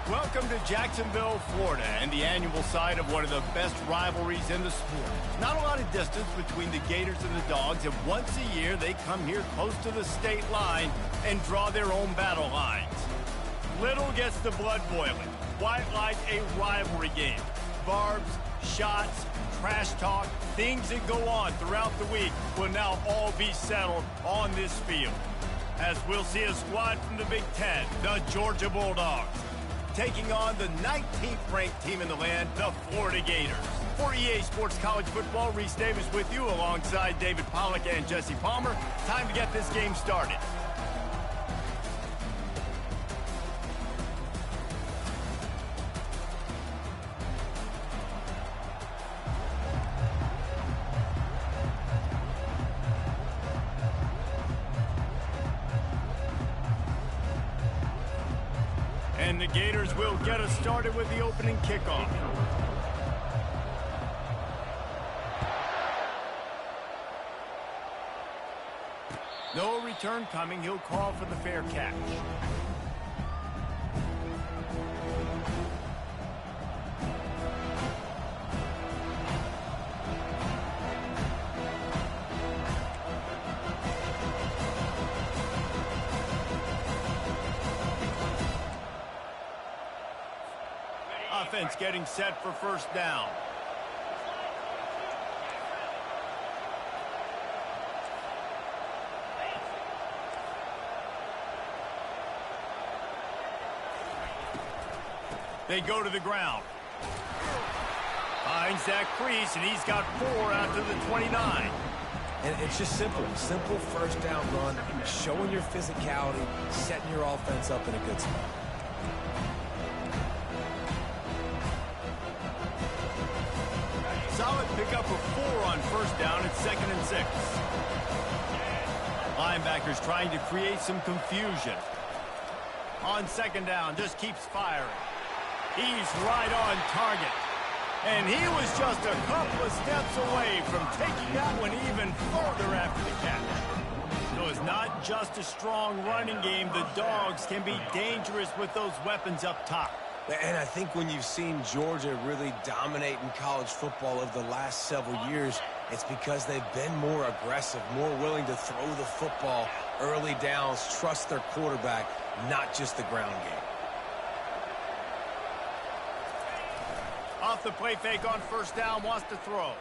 Welcome to Jacksonville, Florida, and the annual site of one of the best rivalries in the sport. Not a lot of distance between the Gators and the Dogs, and once a year they come here close to the state line and draw their own battle lines. Little gets the blood boiling, quite like a rivalry game. Barbs, shots, trash talk, things that go on throughout the week will now all be settled on this field. As we'll see a squad from the Big Ten, the Georgia Bulldogs, taking on the 19th ranked team in the land, the Florida Gators. For EA Sports College Football, Reese Davis with you alongside David Pollack and Jesse Palmer. Time to get this game started. And the Gators will get us started with the opening kickoff. No return coming. He'll call for the fair catch. Offense getting set for first down. They go to the ground. Finds that crease, and he's got 4 out to the 29. And it's just simple first down run, showing your physicality, setting your offense up in a good spot. Solid pickup of 4 on first down at 2nd and 6. Linebackers trying to create some confusion. On 2nd down, just keeps firing. He's right on target. And he was just a couple of steps away from taking that one even further after the catch. So it's not just a strong running game. The Dogs can be dangerous with those weapons up top. And I think when you've seen Georgia really dominate in college football over the last several years, it's because they've been more aggressive, more willing to throw the football early downs, trust their quarterback, not just the ground game. Off the play fake on first down, wants to throw.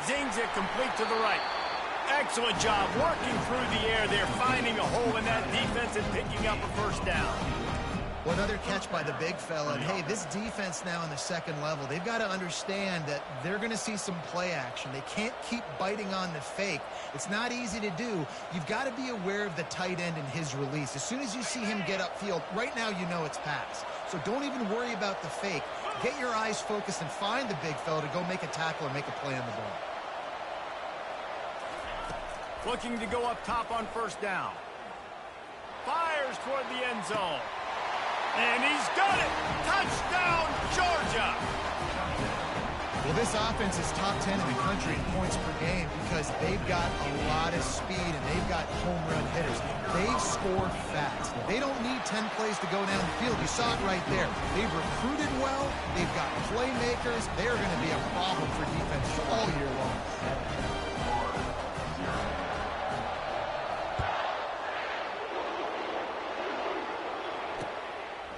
Zings it complete to the right. Excellent job working through the air there, finding a hole in that defense and picking up a first down. Well, another catch by the big fella. And, hey, this defense now in the second level, they've got to understand that they're going to see some play action. They can't keep biting on the fake. It's not easy to do. You've got to be aware of the tight end and his release. As soon as you see him get upfield, right now you know it's pass. So don't even worry about the fake. Get your eyes focused and find the big fella to go make a tackle or make a play on the ball. Looking to go up top on first down. Fires toward the end zone. And he's got it! Touchdown, Georgia! Well, this offense is top 10 in the country in points per game because they've got a lot of speed and they've got home run hitters. They score fast. They don't need 10 plays to go down the field. You saw it right there. They've recruited well. They've got playmakers. They're going to be a problem for defense all year long.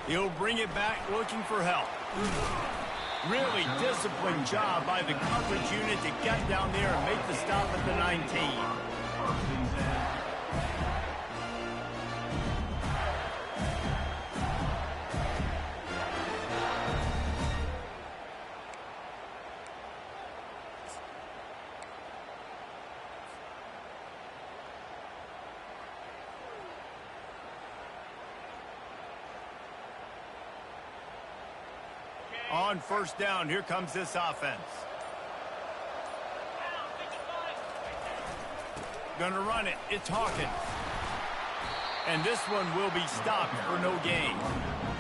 He'll bring it back looking for help. Really disciplined job by the coverage unit to get down there and make the stop at the 19. On first down, here comes this offense. Gonna run it. It's Hawkins. And this one will be stopped for no gain.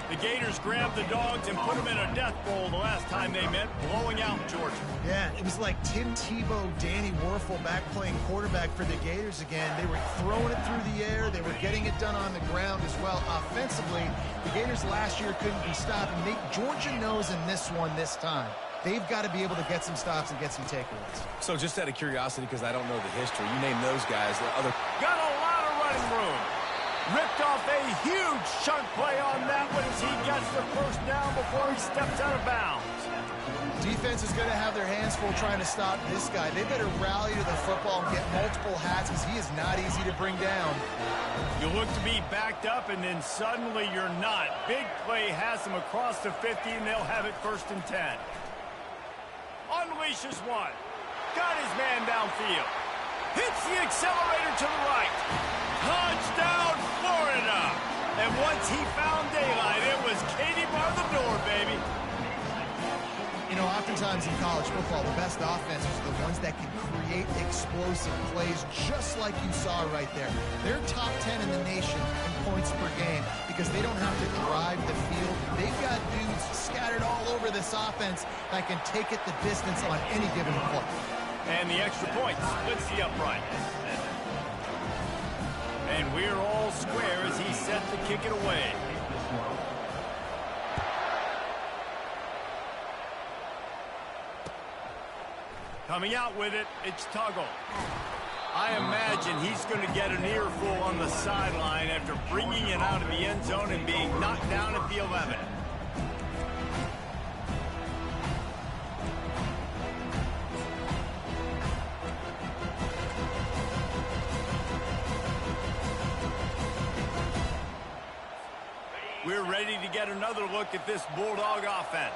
The Gators grabbed the Dogs and put them in a death bowl the last time they met, blowing out Georgia. Yeah, it was like Tim Tebow, Danny Werfel back playing quarterback for the Gators again. They were throwing it through the air. They were getting it done on the ground as well. Offensively, the Gators last year couldn't be stopped. And Georgia knows in this one this time, they've got to be able to get some stops and get some takeaways. So just out of curiosity, because I don't know the history, you name those guys. Got a lot of running room. Ripped off a huge chunk play on that one as he gets the first down before he steps out of bounds. Defense is going to have their hands full trying to stop this guy. They better rally to the football and get multiple hats because he is not easy to bring down. You look to be backed up, and then suddenly you're not. Big play has him across the 50, and they'll have it 1st and 10. Unleashes one. Got his man downfield. Hits the accelerator to the right. Touchdown, Florida. And once he found daylight, it was Katie bar the door, baby. You know, oftentimes in college football, the best offenses are the ones that can create explosive plays just like you saw right there. They're top 10 in the nation in points per game because they don't have to drive the field. They've got dudes scattered all over this offense that can take it the distance on any given play. And the extra point splits the upright. And we're all square as he set to kick it away. Coming out with it, it's Tuggle. I imagine he's going to get an earful on the sideline after bringing it out of the end zone and being knocked down at the 11. We're ready to get another look at this Bulldog offense.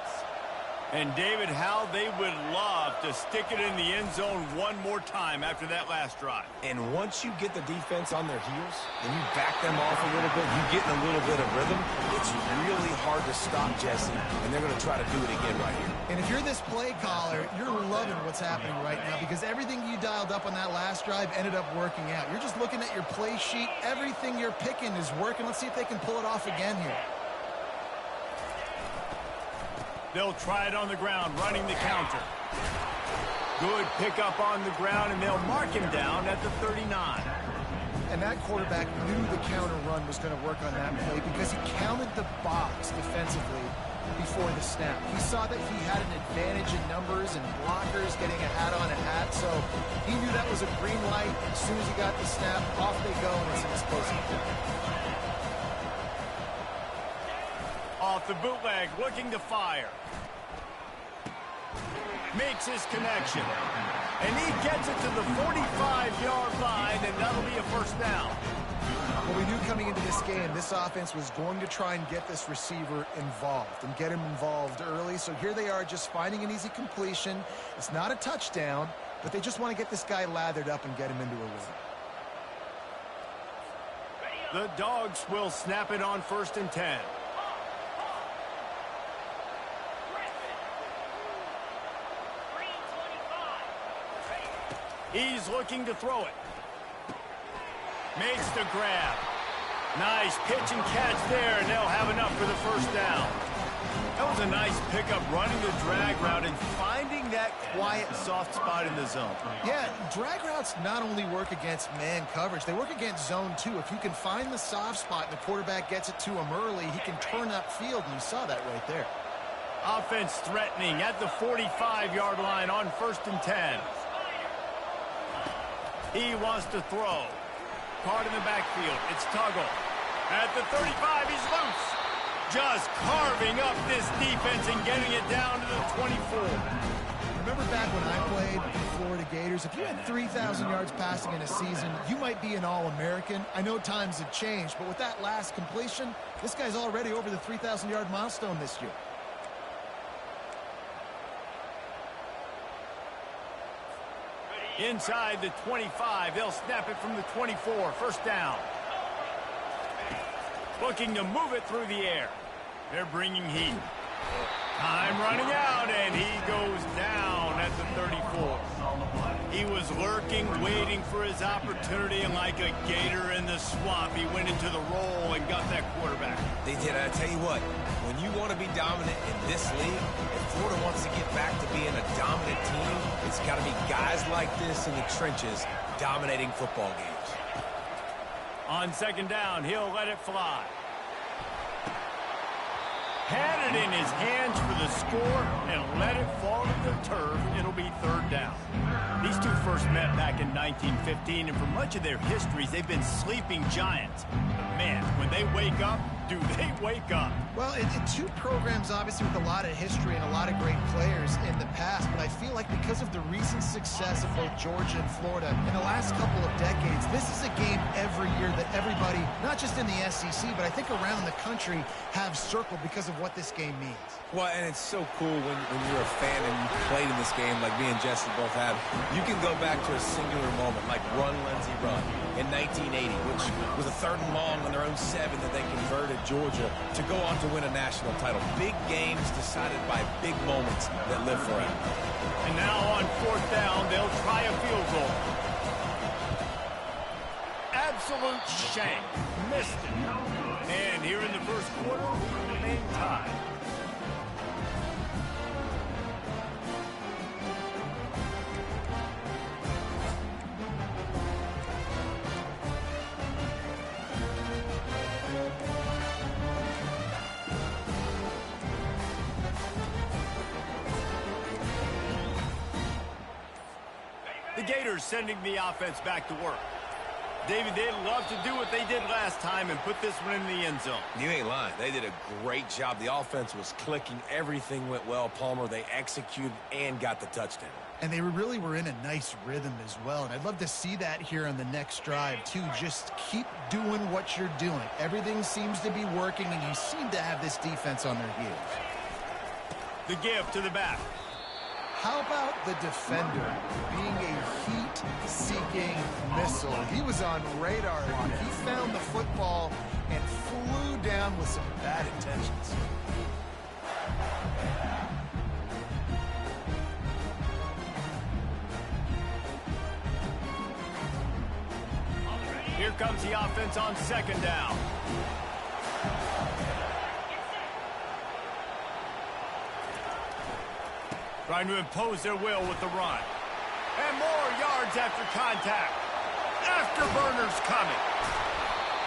And, David, how they would love to stick it in the end zone one more time after that last drive. And once you get the defense on their heels and you back them off a little bit, you get in a little bit of rhythm, it's really hard to stop, Jesse, and they're going to try to do it again right here. And if you're this play caller, you're loving what's happening right now because everything you dialed up on that last drive ended up working out. You're just looking at your play sheet. Everything you're picking is working. Let's see if they can pull it off again here. They'll try it on the ground, running the counter. Good pickup on the ground, and they'll mark him down at the 39. And that quarterback knew the counter run was going to work on that play because he counted the box defensively before the snap. He saw that he had an advantage in numbers and blockers getting a hat on a hat, so he knew that was a green light. As soon as he got the snap, off they go, and it's an explosive play. Off the bootleg, looking to fire. Makes his connection. And he gets it to the 45-yard line, and that'll be a first down. Well, we knew coming into this game, this offense was going to try and get this receiver involved and get him involved early. So here they are just finding an easy completion. It's not a touchdown, but they just want to get this guy lathered up and get him into a rhythm. The Dogs will snap it on 1st and 10. He's looking to throw it. Makes the grab. Nice pitch and catch there, and they'll have enough for the first down. That was a nice pickup, running the drag route and finding that quiet, soft spot in the zone. Yeah, drag routes not only work against man coverage, they work against zone too. If you can find the soft spot and the quarterback gets it to him early, he can turn upfield, and you saw that right there. Offense threatening at the 45-yard line on 1st and 10. He wants to throw. Caught in the backfield. It's Tuggle. At the 35, he's loose. Just carving up this defense and getting it down to the 24. Remember back when I played the Florida Gators, if you had 3,000 yards passing in a season, you might be an All-American. I know times have changed, but with that last completion, this guy's already over the 3,000-yard milestone this year. Inside the 25, they'll snap it from the 24. First down. Looking to move it through the air. They're bringing heat. Time running out, and he goes down at the 34. He was lurking, waiting for his opportunity, and like a gator in the swamp, he went into the roll and got that quarterback. They did. I tell you what, when you want to be dominant in this league, if Florida wants to get back to being a dominant team, it's got to be guys like this in the trenches dominating football games. On second down, he'll let it fly. Had it in his hands for the score and let it fall to the turf. It'll be third down. These two first met back in 1915, and for much of their histories, they've been sleeping giants. But man, when they wake up, do they wake up? Well, two programs, obviously, with a lot of history and a lot of great players in the past, but I feel like because of the recent success of both Georgia and Florida in the last couple of decades, this is a game every year that everybody, not just in the SEC, but I think around the country, have circled because of what this game means. Well, and it's so cool when you're a fan and you played in this game like me and Jesse both have. You can go back to a singular moment like Run, Lindsey, Run in 1980, which was a 3rd and long on their own 7 that they converted Georgia to go on to win a national title. Big games decided by big moments that live forever. And now on 4th down, they'll try a field goal. Absolute shank. Missed it. And here in the first quarter, remain tied. The Gators sending the offense back to work. David, they'd love to do what they did last time and put this one in the end zone. You ain't lying. They did a great job. The offense was clicking. Everything went well, Palmer. They executed and got the touchdown. And they really were in a nice rhythm as well. And I'd love to see that here on the next drive, too. Just keep doing what you're doing. Everything seems to be working, and you seem to have this defense on their heels. The give to the back. How about the defender being a heat-seeking missile? He was on radar. He found the football and flew down with some bad intentions. Here comes the offense on 2nd down. Trying to impose their will with the run. And more yards after contact. Afterburners coming.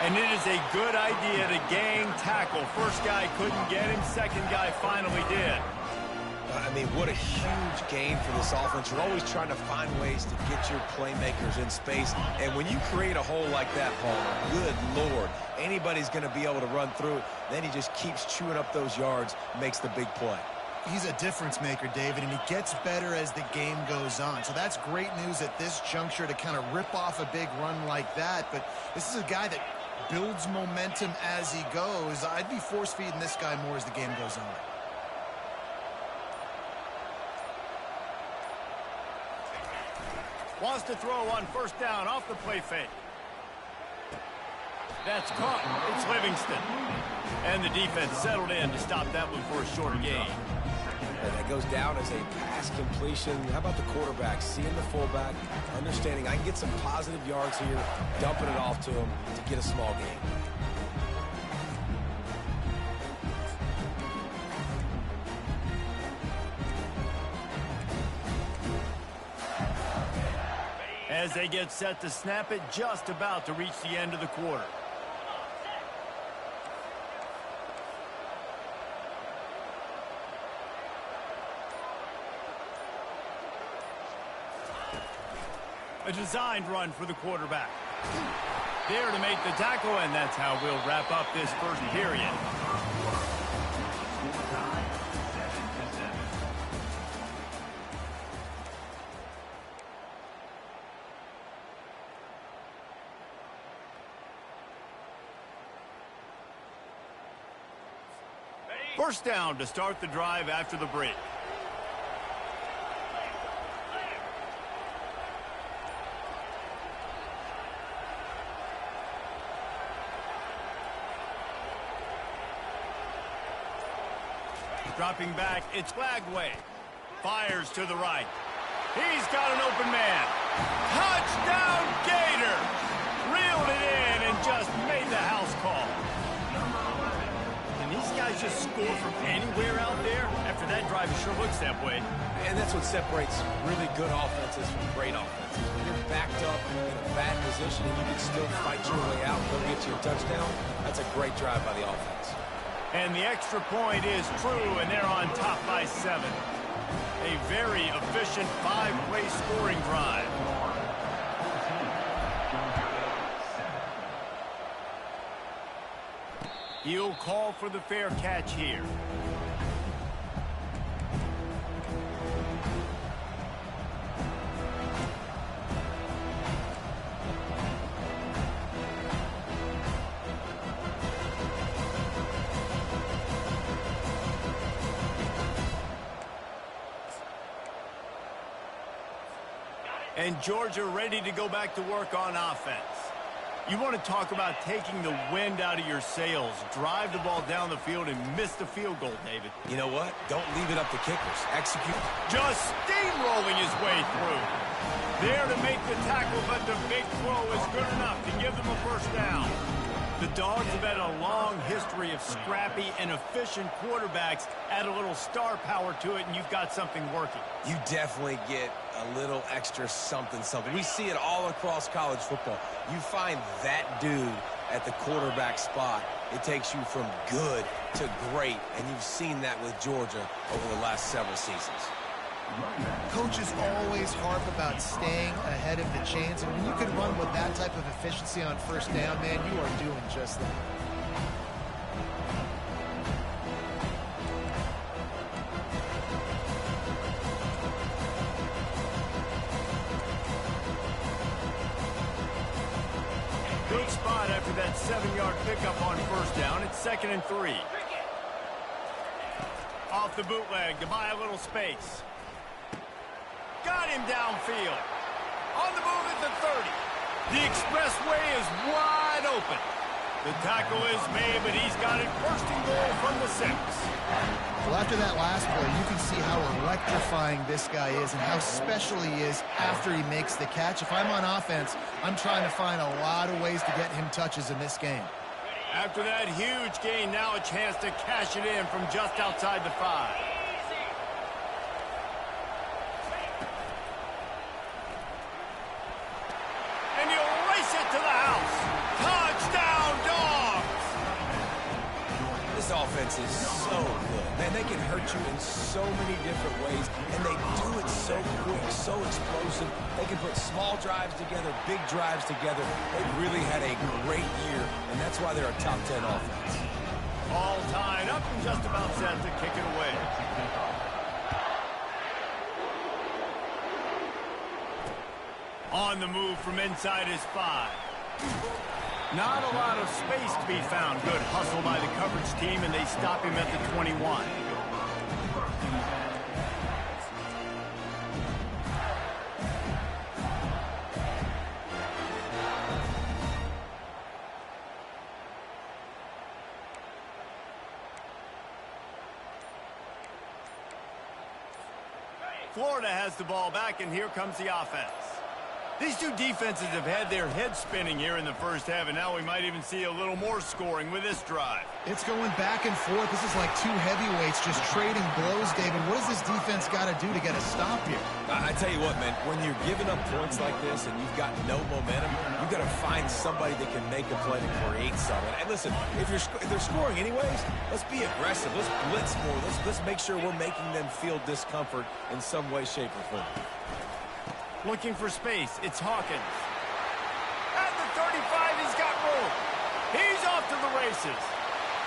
And it is a good idea to gang tackle. First guy couldn't get him. Second guy finally did. I mean, what a huge game for this offense. You're always trying to find ways to get your playmakers in space. And when you create a hole like that, Palmer, good Lord, anybody's going to be able to run through it. Then he just keeps chewing up those yards, makes the big play. He's a difference maker, David, and he gets better as the game goes on. So that's great news at this juncture to kind of rip off a big run like that. But this is a guy that builds momentum as he goes. I'd be force-feeding this guy more as the game goes on. Wants to throw on 1st down off the play fake. That's caught. It's Livingston. And the defense settled in to stop that one for a shorter gain. And that goes down as a pass completion. How about the quarterback seeing the fullback, understanding I can get some positive yards here, dumping it off to him to get a small gain. As they get set to snap it, just about to reach the end of the quarter. A designed run for the quarterback. There to make the tackle, and that's how we'll wrap up this first period. First down to start the drive after the break. Dropping back, it's Flagway. Fires to the right. He's got an open man. Touchdown, Gator! Reeled it in and just made the house call. Can these guys just score from anywhere out there? After that drive, it sure looks that way. And that's what separates really good offenses from great offenses. When you're backed up in a bad position and you can still fight your way out and go get you a touchdown, that's a great drive by the offense. And the extra point is true, and they're on top by 7. A very efficient 5-play scoring drive. He'll call for the fair catch here. And Georgia ready to go back to work on offense. You want to talk about taking the wind out of your sails. Drive the ball down the field and miss the field goal, David. You know what? Don't leave it up to kickers. Execute. Just steamrolling his way through. There to make the tackle, but the big throw is good enough to give them a first down. The Dogs have had a long history of scrappy and efficient quarterbacks. Add a little star power to it, and you've got something working. You definitely get a little extra something. We see it all across college football. You find that dude at the quarterback spot, it takes you from good to great, and you've seen that with Georgia over the last several seasons. Coaches always harp about staying ahead of the chains, and when you can run with that type of efficiency on first down, man, you are doing just that. Good spot after that 7-yard pickup on first down. It's 2nd and 3. Off the bootleg to buy a little space. Got him downfield. On the move at the 30. The expressway is wide open. The tackle is made, but he's got it first and goal from the 6. Well, after that last play, you can see how electrifying this guy is and how special he is after he makes the catch. If I'm on offense, I'm trying to find a lot of ways to get him touches in this game. After that huge gain, now a chance to cash it in from just outside the 5. And he'll race it to the house. Touchdown, Dogs! This offense is so good. Man, they can hurt you in so many different ways, and they do it so quick, so explosive. They can put small drives together, big drives together. They've really had a great year, and that's why they're a top 10 offense. All tied up and just about set to kick it away. On the move from inside his 5. Not a lot of space to be found. Good hustle by the coverage team, and they stop him at the 21. Florida has the ball back, and here comes the offense. These two defenses have had their heads spinning here in the first half, and now we might even see a little more scoring with this drive. It's going back and forth. This is like two heavyweights just trading blows, David. What does this defense got to do to get a stop here? I tell you what, man, when you're giving up points like this and you've got no momentum, you've got to find somebody that can make a play to create something. And listen, if they're scoring anyways, let's be aggressive. Let's blitz more. Let's make sure we're making them feel discomfort in some way, shape, or form. Looking for space. It's Hawkins. At the 35, he's got room. He's off to the races.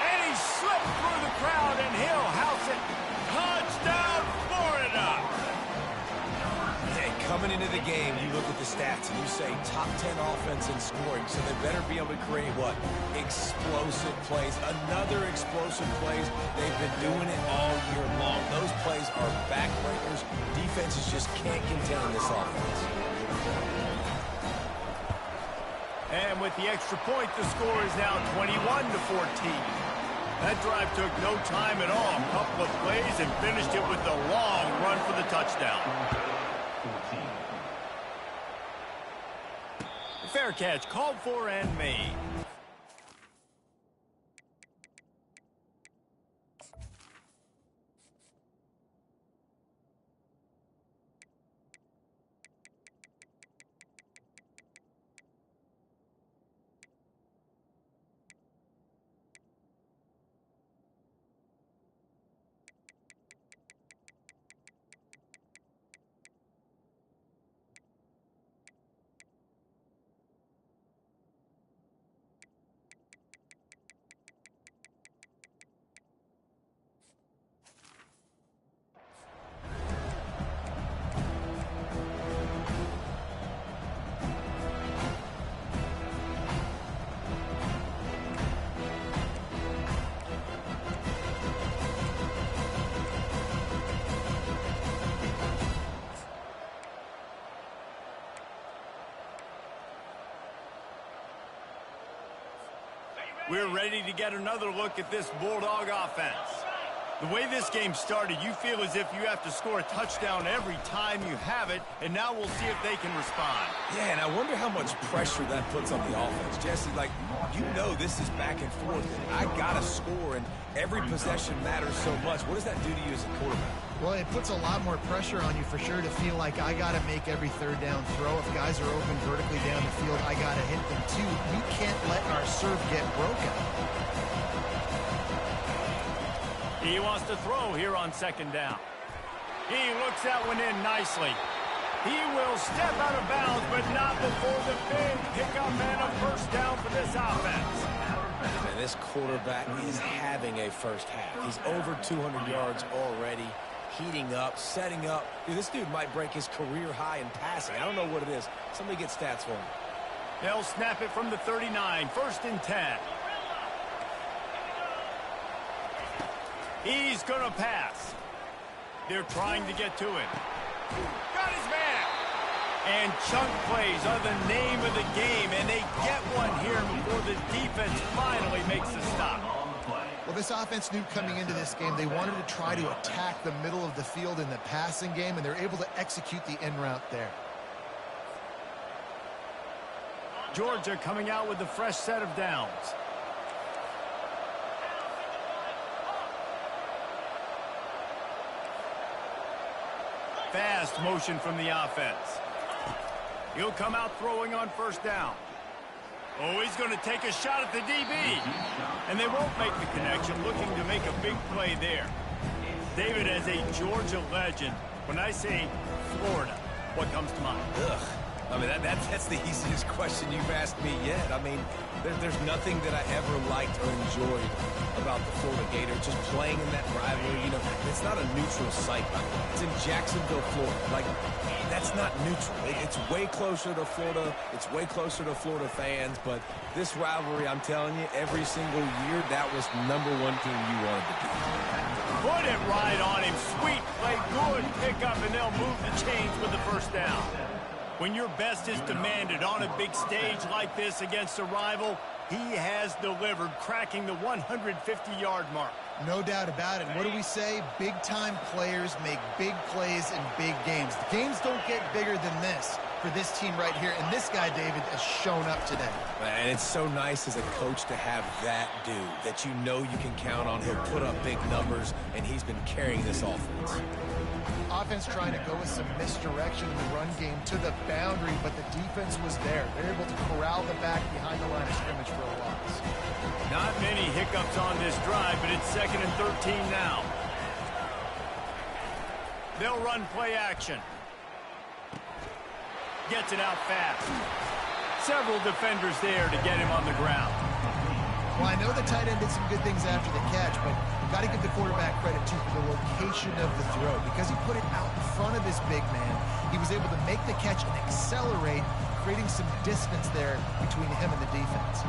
And he slipped through the crowd, and he'll house it. Touchdown, Florida! Hey, coming into the game, you look at the stats, and you say top 10 offense in scoring, so they better be able to create what? Explosive plays. Another explosive plays. They've been doing it all year long. Those plays are backbreakers. Defenses just can't contain this offense. And with the extra point, the score is now 21-14. That drive took no time at all. A couple of plays and finished it with the long run for the touchdown. Fair catch, called for and made. We're ready to get another look at this Bulldog offense. The way this game started, you feel as if you have to score a touchdown every time you have it, and now we'll see if they can respond. Yeah, and I wonder how much pressure that puts on the offense. Jesse, like, you know this is back and forth, and I got to score, and every possession matters so much. What does that do to you as a quarterback? Well, it puts a lot more pressure on you for sure to feel like I got to make every third down throw. If guys are open vertically down the field, I got to hit them too. We can't let our serve get broken. He wants to throw here on second down. He looks that one in nicely. He will step out of bounds, but not before the big pickup and a first down for this offense. And this quarterback is having a first half. He's over 200 yards already, heating up, setting up. Dude, this dude might break his career high in passing. I don't know what it is. Somebody get stats for him. They'll snap it from the 39, 1st and 10. He's going to pass. They're trying to get to him. Got his man. And chunk plays are the name of the game, and they get one here before the defense finally makes a stop. Well, this offense knew coming into this game they wanted to try to attack the middle of the field in the passing game, and they're able to execute the in route there. Georgia coming out with a fresh set of downs. Fast motion from the offense. He'll come out throwing on first down. Oh, he's going to take a shot at the DB. And they won't make the connection, looking to make a big play there. David, as a Georgia legend, when I say Florida, what comes to mind? Ugh. I mean, that's the easiest question you've asked me yet. I mean, there's nothing that I ever liked or enjoyed about the Florida Gators, just playing in that rivalry. You know, it's not a neutral site, by the way. It's in Jacksonville, Florida. Like, that's not neutral. It's way closer to Florida. It's way closer to Florida fans. But this rivalry, I'm telling you, every single year, that was #1 team you wanted to beat. Put it right on him. Sweet play, good pickup, and they'll move the chains with the first down. When your best is demanded on a big stage like this against a rival, he has delivered, cracking the 150-yard mark. No doubt about it. What do we say? Big-time players make big plays in big games. The games don't get bigger than this for this team right here, and this guy, David, has shown up today. And it's so nice as a coach to have that dude that you know you can count on. He'll put up big numbers, and he's been carrying this offense. Offense trying to go with some misdirection in the run game to the boundary, but the defense was there. They're able to corral the back behind the line of scrimmage for a loss. Not many hiccups on this drive, but it's 2nd and 13 now. They'll run play action. Gets it out fast. Several defenders there to get him on the ground. Well, I know the tight end did some good things after the catch, but got to give the quarterback credit, too, for the location of the throw. Because he put it out in front of his big man, he was able to make the catch and accelerate, creating some distance there between him and the defense.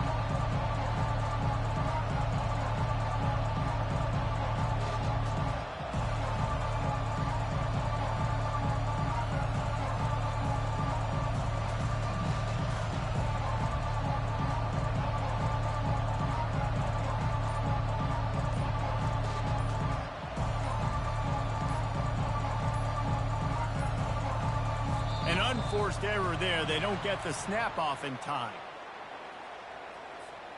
An unforced error there. They don't get the snap off in time.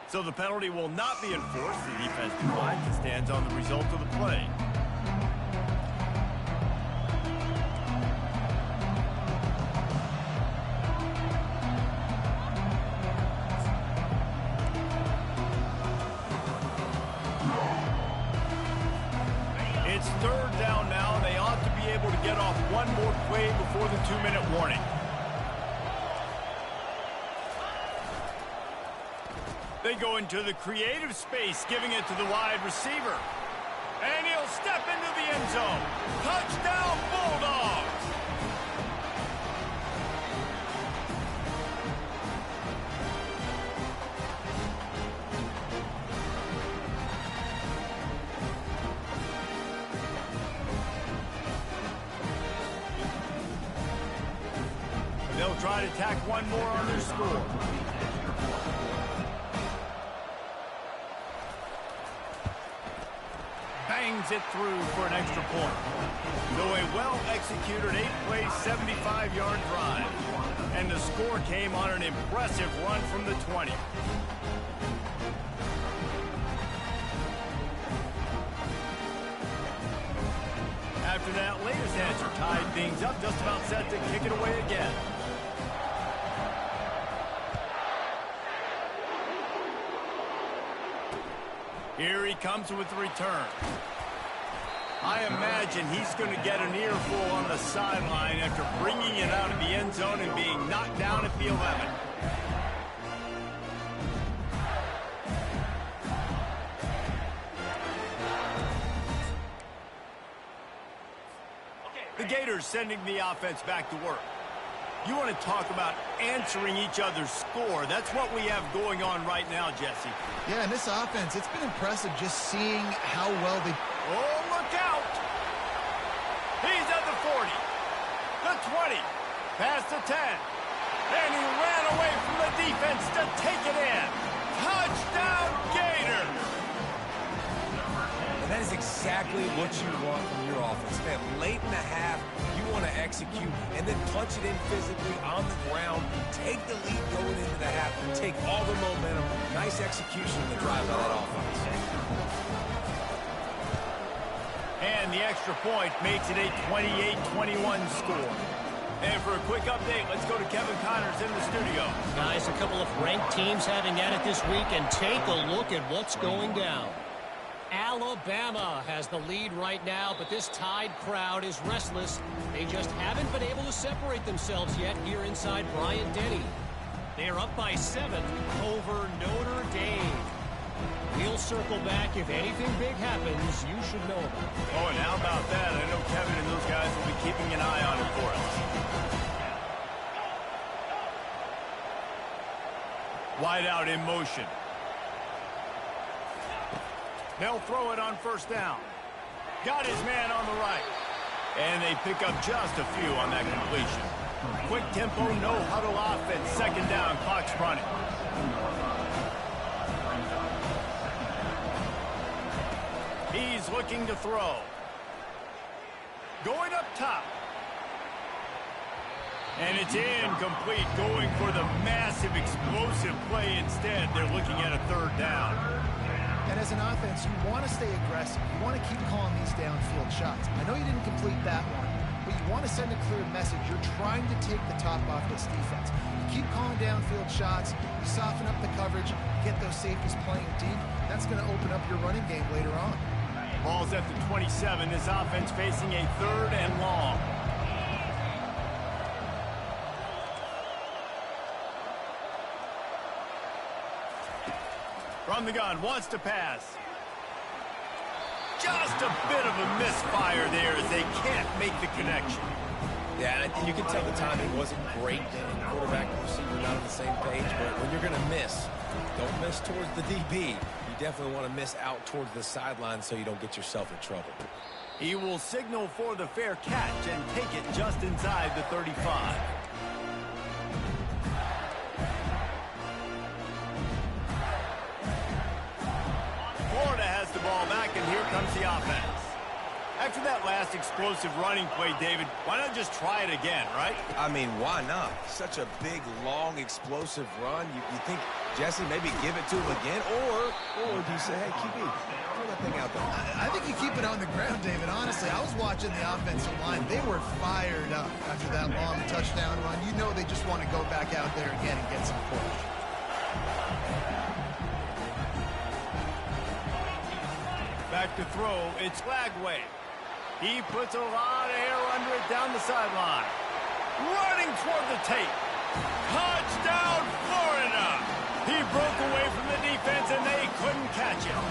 So the penalty will not be enforced. The defense declines and stands on the result of the play. It's third down now, and they ought to be able to get off one more play before the 2-minute warning. They go into the creative space, giving it to the wide receiver. And he'll step into the end zone. Touchdown, Bulldogs! They'll try to tack one more on their score. Bangs it through for an extra point. So a well-executed 8-play, 75-yard drive. And the score came on an impressive run from the 20. After that latest answer tied things up, just about set to kick it away again. Here he comes with the return. I imagine he's going to get an earful on the sideline after bringing it out of the end zone and being knocked down at the 11. The Gators sending the offense back to work. You want to talk about answering each other's score. That's what we have going on right now, Jesse. Yeah, and this offense, it's been impressive just seeing how well they... Oh, look out! He's at the 40, the 20, past the 10, and he ran away from the defense to take it in. Touchdown, Gators! And that is exactly what you want from your offense. Man, late in the half, you want to execute and then punch it in physically on the ground, take the lead going into the half, and take all the momentum. Nice execution in the drive by that offense. And the extra point makes it a 28-21 score. And for a quick update, let's go to Kevin Connors in the studio. Guys, a couple of ranked teams having at it this week, and take a look at what's going down. Alabama has the lead right now, but this Tide crowd is restless. They just haven't been able to separate themselves yet here inside Bryant-Denny. They are up by 7 over Notre Dame. We'll circle back. If anything big happens, you should know about it. Oh, and how about that? I know Kevin and those guys will be keeping an eye on it for us. Wide out in motion. They'll throw it on first down. Got his man on the right. And they pick up just a few on that completion. Quick tempo, no huddle offense. Second down, clock's running. He's looking to throw. Going up top. And it's incomplete, going for the massive explosive play instead. They're looking at a third down. And as an offense, you want to stay aggressive. You want to keep calling these downfield shots. I know you didn't complete that one, but you want to send a clear message. You're trying to take the top off this defense. You keep calling downfield shots, you soften up the coverage, get those safeties playing deep. That's going to open up your running game later on. Ball's at the 27. This offense facing a third and long. From the gun, wants to pass. Just a bit of a misfire there as they can't make the connection. Yeah, and you can tell the timing wasn't great. Quarterback and receiver not on the same page, but when you're going to miss, don't miss towards the DB. You definitely want to miss out towards the sideline so you don't get yourself in trouble. He will signal for the fair catch and take it just inside the 35. Florida has the ball back, and here comes the offense. After that last explosive running play, David, why not just try it again, right? I mean, why not? Such a big, long, explosive run. You think, Jesse, maybe give it to him again? Or do you say, hey, QB, throw that thing out there? I think you keep it on the ground, David. Honestly, I was watching the offensive line. They were fired up after that long touchdown run. You know they just want to go back out there again and get some push. Back to throw, it's Lagway. He puts a lot of air under it down the sideline. Running toward the tape. Touchdown, Florida! He broke away from the defense, and they couldn't catch him.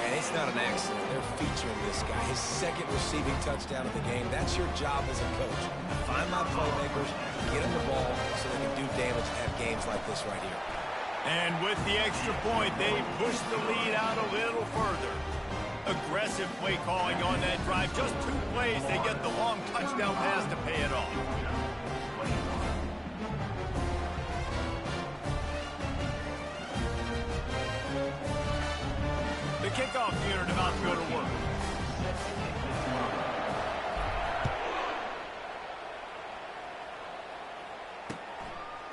And it's not an accident. They're featuring this guy. His second receiving touchdown of the game. That's your job as a coach. Find my playmakers, get them the ball so they can do damage and have games like this right here. And with the extra point, they push the lead out a little further. Aggressive play calling on that drive. Just 2 plays, they get the long touchdown pass to pay it off. The kickoff unit about to go to work.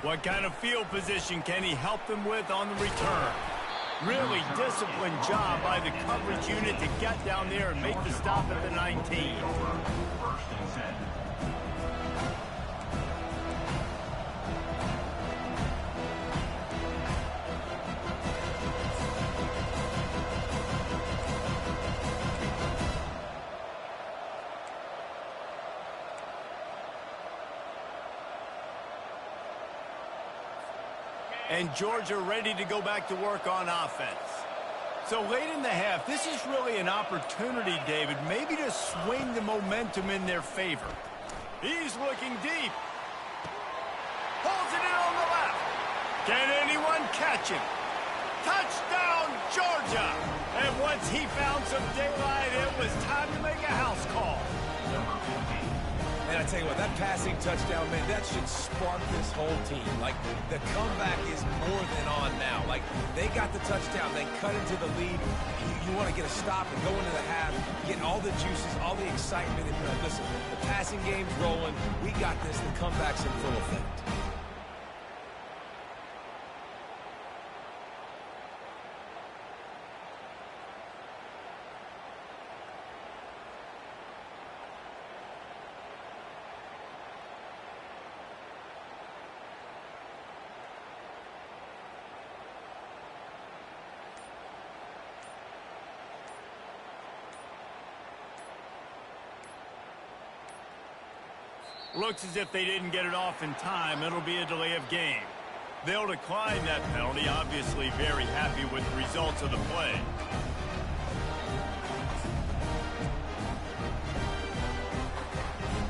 What kind of field position can he help them with on the return? Really disciplined job by the coverage unit to get down there and make the stop at the 19. And Georgia ready to go back to work on offense. So late in the half, this is really an opportunity, David, maybe to swing the momentum in their favor. He's looking deep. Pulls it in on the left. Can anyone catch him? Touchdown, Georgia! And once he found some daylight, it was time to make a house call. And I tell you what, that passing touchdown, man, that should spark this whole team. Like, the comeback is more than on now. Like, they got the touchdown. They cut into the lead. You want to get a stop and go into the half, get all the juices, all the excitement. And, listen, the passing game's rolling. We got this. The comeback's in full effect. Looks as if they didn't get it off in time. It'll be a delay of game. They'll decline that penalty, obviously very happy with the results of the play.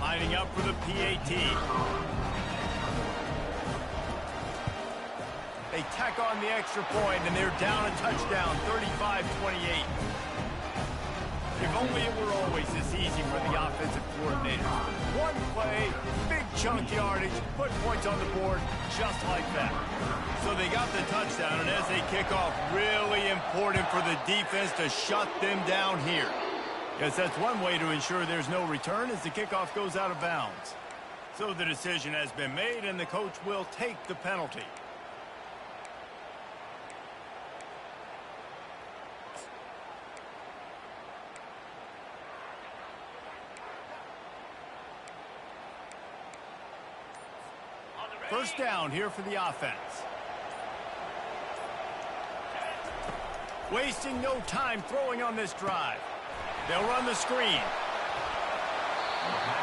Lining up for the PAT. They tack on the extra point, and they're down a touchdown, 35-28. If only it were always this easy for the offensive coordinator. One play, big chunk yardage, put points on the board just like that. So they got the touchdown, and as they kick off, really important for the defense to shut them down here. Because that's one way to ensure there's no return as the kickoff goes out of bounds. So the decision has been made, and the coach will take the penalty. First down here for the offense. Wasting no time throwing on this drive. They'll run the screen.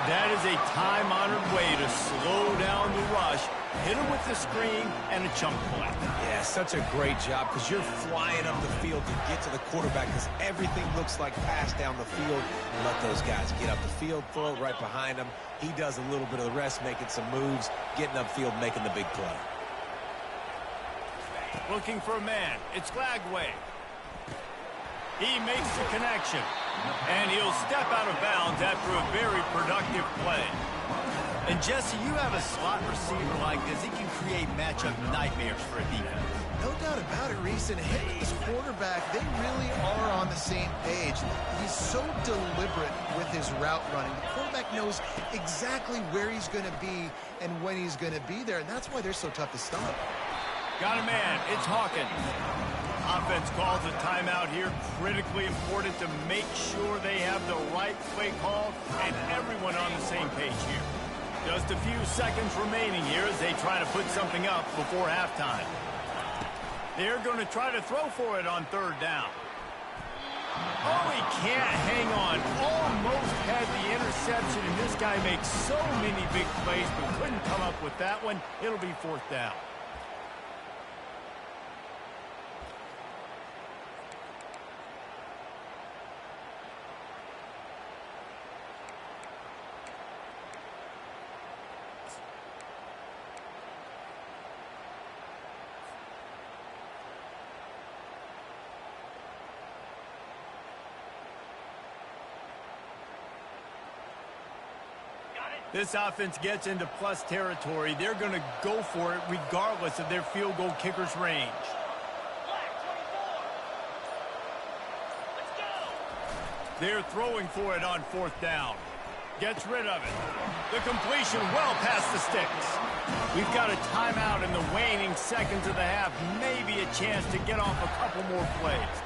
That is a time-honored way to slow down the rush. Hit him with the screen and a chunk play. Yeah, such a great job because you're flying up the field to get to the quarterback because everything looks like pass down the field. Let those guys get up the field, throw it right behind him. He does a little bit of the rest, making some moves, getting upfield, making the big play. Looking for a man. It's Lagway. He makes the connection. And he'll step out of bounds after a very productive play. And Jesse, you have a slot receiver like this. He can create matchup nightmares for a defense. No doubt about it, Reese. And hitting this quarterback, they really are on the same page. He's so deliberate with his route running. The quarterback knows exactly where he's going to be and when he's going to be there, and that's why they're so tough to stop. Got a man. It's Hawkins. Offense calls a timeout here. Critically important to make sure they have the right play call and everyone on the same page here. Just a few seconds remaining here as they try to put something up before halftime. They're going to try to throw for it on third down. Oh, he can't hang on. Almost had the interception, and this guy makes so many big plays but couldn't come up with that one. It'll be fourth down. This offense gets into plus territory. They're going to go for it regardless of their field goal kicker's range. They're throwing for it on fourth down. Gets rid of it. The completion well past the sticks. We've got a timeout in the waning seconds of the half. Maybe a chance to get off a couple more plays.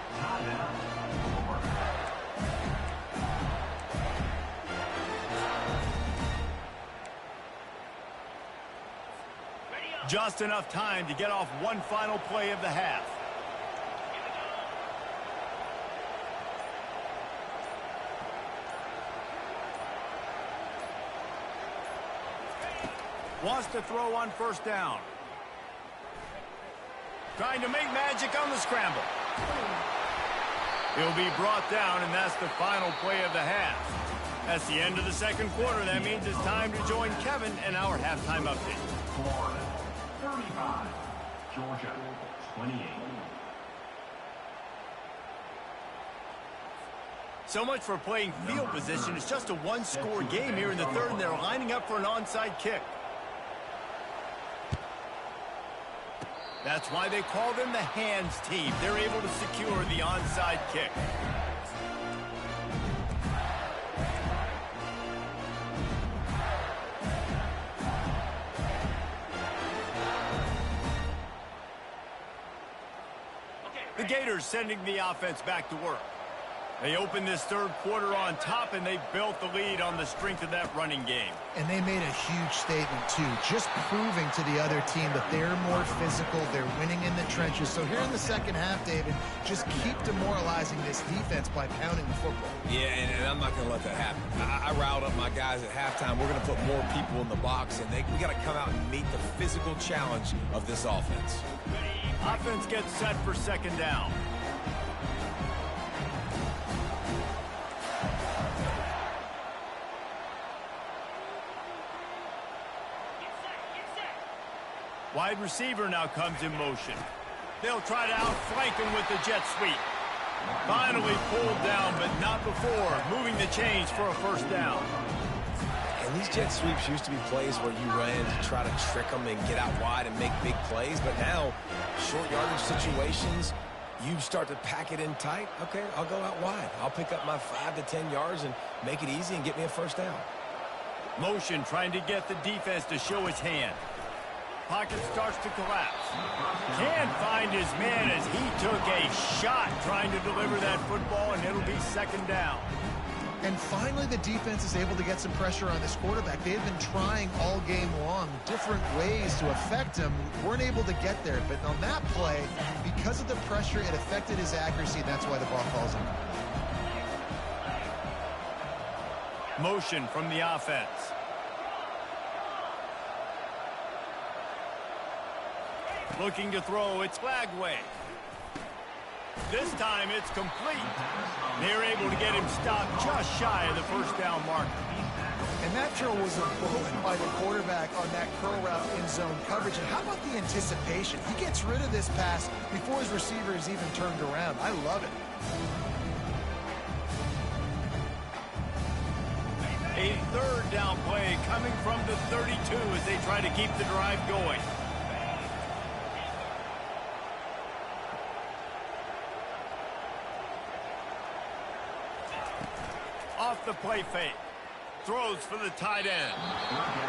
Just enough time to get off one final play of the half. Wants to throw on first down. Trying to make magic on the scramble. He'll be brought down, and that's the final play of the half. That's the end of the second quarter. That means it's time to join Kevin in our halftime update. 35, Georgia, 28. So much for playing field position. It's just a one-score game here in the third, and they're lining up for an onside kick. That's why they call them the hands team. They're able to secure the onside kick. The Gators sending the offense back to work. They opened this third quarter on top, and they built the lead on the strength of that running game. And they made a huge statement, too, just proving to the other team that they're more physical, they're winning in the trenches. So here in the second half, David, just keep demoralizing this defense by pounding the football. Yeah, and I'm not going to let that happen. I riled up my guys at halftime. We're going to put more people in the box, and we got to come out and meet the physical challenge of this offense. Offense gets set for second down. Wide receiver now comes in motion. They'll try to outflank him with the jet sweep. Finally pulled down, but not before. Moving the chains for a first down. And these jet sweeps used to be plays where you ran to try to trick them and get out wide and make big plays. But now, short yardage situations, you start to pack it in tight. Okay, I'll go out wide. I'll pick up my 5 to 10 yards and make it easy and get me a first down. Motion trying to get the defense to show his hand. Pocket starts to collapse. Can't find his man as he took a shot trying to deliver that football, and it'll be second down. And finally, the defense is able to get some pressure on this quarterback. They had been trying all game long different ways to affect him. Weren't able to get there. But on that play, because of the pressure, it affected his accuracy, and that's why the ball falls in. Motion from the offense. Looking to throw, it's Flagway. This time it's complete. They're able to get him stopped just shy of the first down mark. And that throw was a bullet by the quarterback on that curl route in zone coverage. And how about the anticipation? He gets rid of this pass before his receiver is even turned around. I love it. A third down play coming from the 32 as they try to keep the drive going. off the play fake. Throws for the tight end.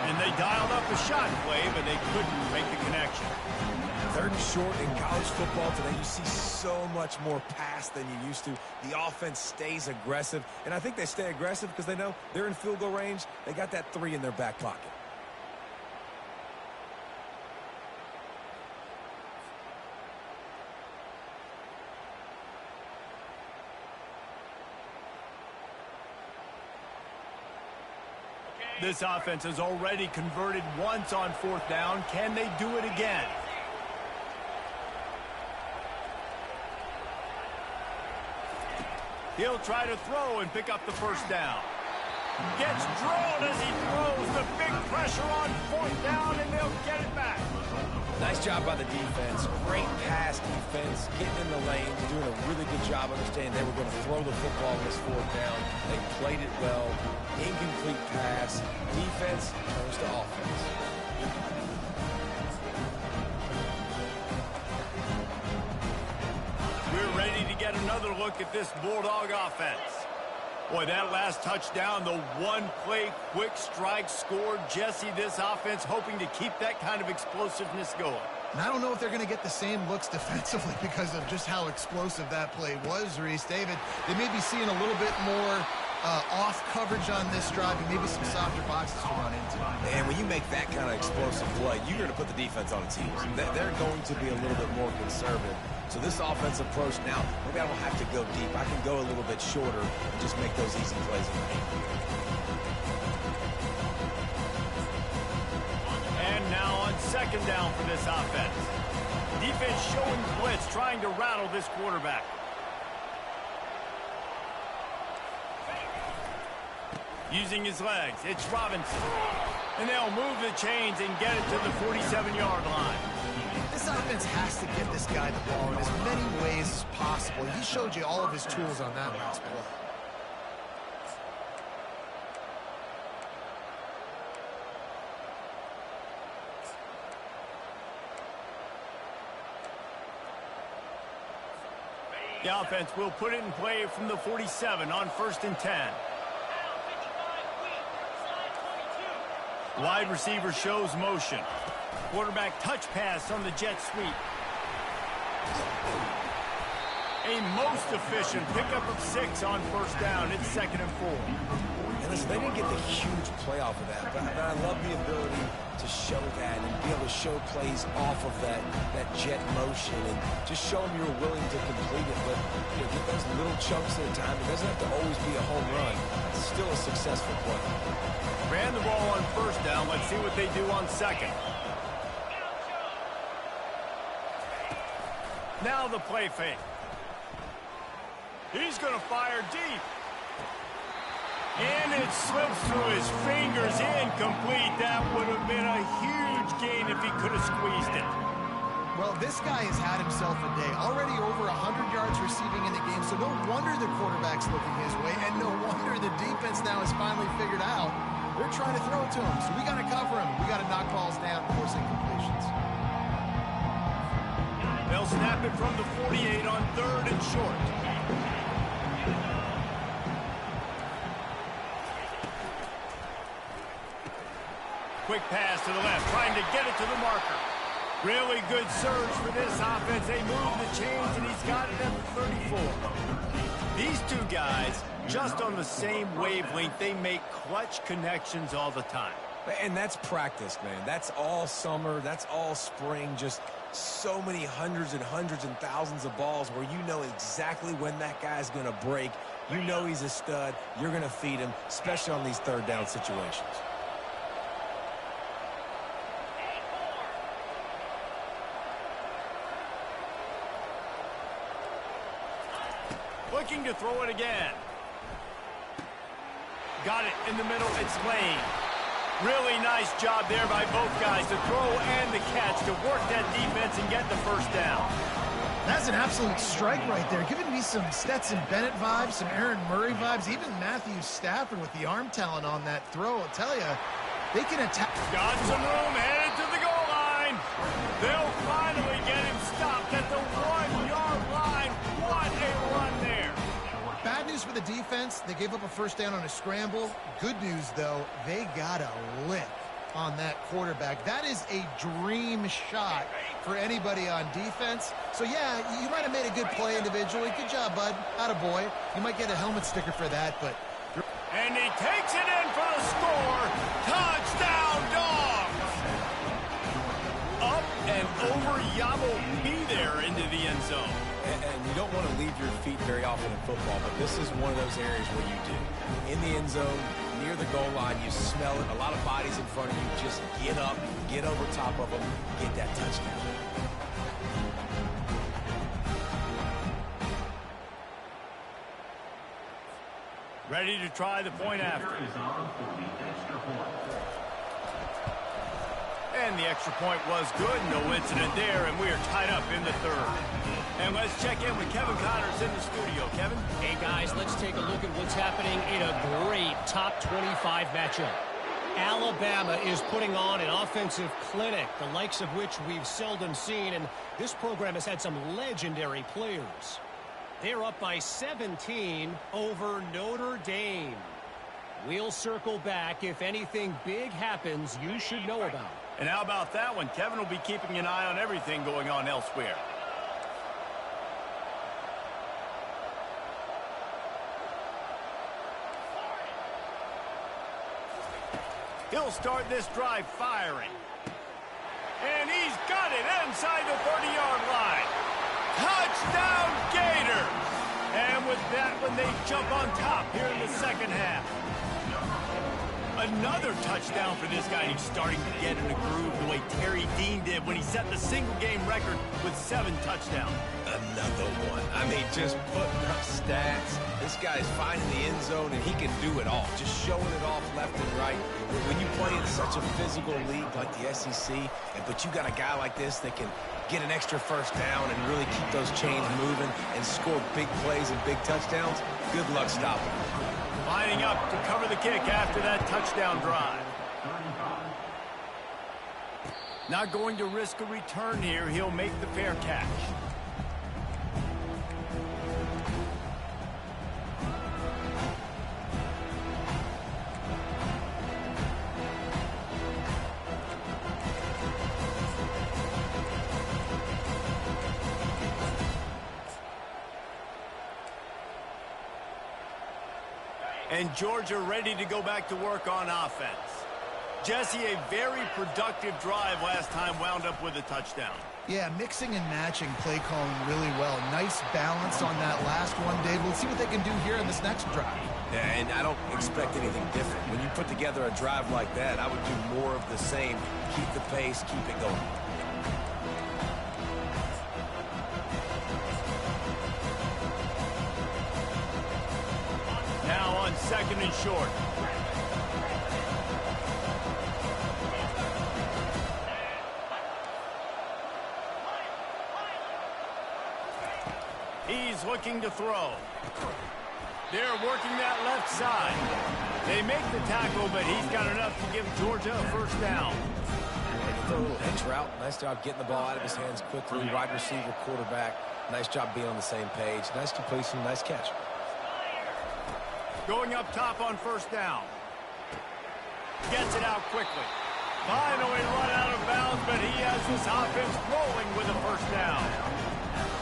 And they dialed up a shot play, but they couldn't make the connection. 3rd and short in college football today. You see so much more pass than you used to. The offense stays aggressive, and I think they stay aggressive because they know they're in field goal range. They got that 3 in their back pocket. This offense has already converted once on 4th down. Can they do it again? He'll try to throw and pick up the 1st down. Gets drilled as he throws. The big pressure on 4th down, and they'll get it back. Nice job by the defense. Great pass defense, getting in the lanes, doing a really good job understanding they were going to throw the football on this 4th down. They played it well. Incomplete pass. Defense turns to offense. We're ready to get another look at this Bulldog offense. Boy, that last touchdown, the one-play quick strike scored. Jesse, this offense hoping to keep that kind of explosiveness going. And I don't know if they're going to get the same looks defensively because of just how explosive that play was, Reese. David, they may be seeing a little bit more off coverage on this drive and maybe some softer boxes to run into. And when you make that kind of explosive play, you're going to put the defense on its heels. They're going to be a little bit more conservative. So this offensive approach now, maybe I don't have to go deep. I can go a little bit shorter and just make those easy plays. And now on 2nd down for this offense. Defense showing blitz, trying to rattle this quarterback. Using his legs, it's Robinson. And they'll move the chains and get it to the 47-yard line. This offense has to get this guy the ball in as many ways as possible. He showed you all of his tools on that last play. The offense will put it in play from the 47 on 1st and 10. Wide receiver shows motion. Quarterback touch pass on the jet sweep. A most efficient pickup of 6 on 1st down. It's 2nd and 4. And listen, they didn't get the huge play off of that, but I love the ability to show that and be able to show plays off of that jet motion and just show them you're willing to complete it. But get those little chunks at a time. It doesn't have to always be a home run. It's still a successful play. Ran the ball on 1st down. Let's see what they do on 2nd. Now the play fake. He's going to fire deep. And it slips through his fingers, incomplete. That would have been a huge gain if he could have squeezed it. Well, this guy has had himself a day. Already over 100 yards receiving in the game, so no wonder the quarterback's looking his way, and no wonder the defense now has finally figured out they're trying to throw it to him. So we got to cover him. We got to knock balls down and force incompletions. They'll snap it from the 48 on 3rd and short. Quick pass to the left, trying to get it to the marker. Really good surge for this offense. They move the chains, and he's got it at the 34. These two guys, just on the same wavelength, they make clutch connections all the time. And that's practice, man. That's all summer. That's all spring. Just so many hundreds and thousands of balls where you know exactly when that guy's going to break. You know he's a stud. You're going to feed him, especially on these 3rd down situations. Looking to throw it again. Got it in the middle. It's Lane. Really nice job there by both guys to throw and the catch to work that defense and get the 1st down. That's an absolute strike right there. Giving me some Stetson Bennett vibes, some Aaron Murray vibes, even Matthew Stafford with the arm talent on that throw. I'll tell you, they can attack. Got some room, headed to the goal line. They'll finally get him stopped at the 1-yard line. What a run there. Bad news for the defense, they gave up a first down on a scramble. Good news, though, they got a lick on that quarterback. That is a dream shot for anybody on defense. So, yeah, you might have made a good play individually. Good job, bud. Attaboy. You might get a helmet sticker for that, but... And he takes it in for the score. Touchdown, Dogs! Up and over Yabo be there into the end zone. And you don't want to leave your feet very often in football, but this is one of those areas where you do. In the end zone, near the goal line, you smell it. A lot of bodies in front of you. Just get up, get over top of them, get that touchdown. Ready to try the point after. And the extra point was good. No incident there, and we are tied up in the third. And let's check in with Kevin Connors in the studio. Kevin? Hey, guys, let's take a look at what's happening in a great top 25 matchup. Alabama is putting on an offensive clinic, the likes of which we've seldom seen, and this program has had some legendary players. They're up by 17 over Notre Dame. We'll circle back if anything big happens you should know about. And how about that one? Kevin will be keeping an eye on everything going on elsewhere. He'll start this drive firing. And he's got it inside the 30-yard line. Touchdown, Gators! And with that one, they jump on top here in the second half. Another touchdown for this guy. He's starting to get in the groove the way Terry Dean did when he set the single-game record with 7 touchdowns. Another one. I mean, just putting up stats. This guy's finding the end zone, and he can do it all. Just showing it off left and right. When you play in such a physical league like the SEC, but you got a guy like this that can get an extra first down and really keep those chains moving and score big plays and big touchdowns, good luck stopping him. Lining up to cover the kick after that touchdown drive. Not going to risk a return here. He'll make the fair catch. And Georgia ready to go back to work on offense. Jesse, a very productive drive last time, wound up with a touchdown. Yeah, mixing and matching play calling really well. Nice balance on that last one, Dave. We'll see what they can do here in this next drive. Yeah, and I don't expect anything different. When you put together a drive like that, I would do more of the same. Keep the pace, keep it going. Now on 2nd and short. He's looking to throw. They're working that left side. They make the tackle, but he's got enough to give Georgia a first down. Throw a little hitch route. Nice job getting the ball out of his hands quickly. Wide receiver, quarterback. Nice job being on the same page. Nice completion, nice catch. Going up top on first down. Gets it out quickly. Finally run out of bounds, but he has this offense rolling with a first down.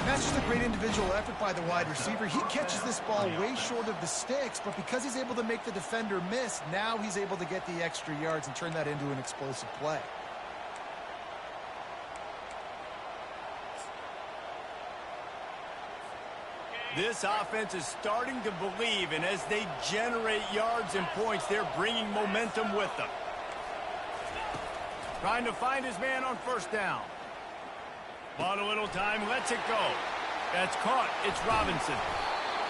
That's just a great individual effort by the wide receiver. He catches this ball way short of the sticks, but because he's able to make the defender miss, now he's able to get the extra yards and turn that into an explosive play. This offense is starting to believe, and as they generate yards and points, they're bringing momentum with them. Trying to find his man on first down. Bought a little time, lets it go. That's caught. It's Robinson.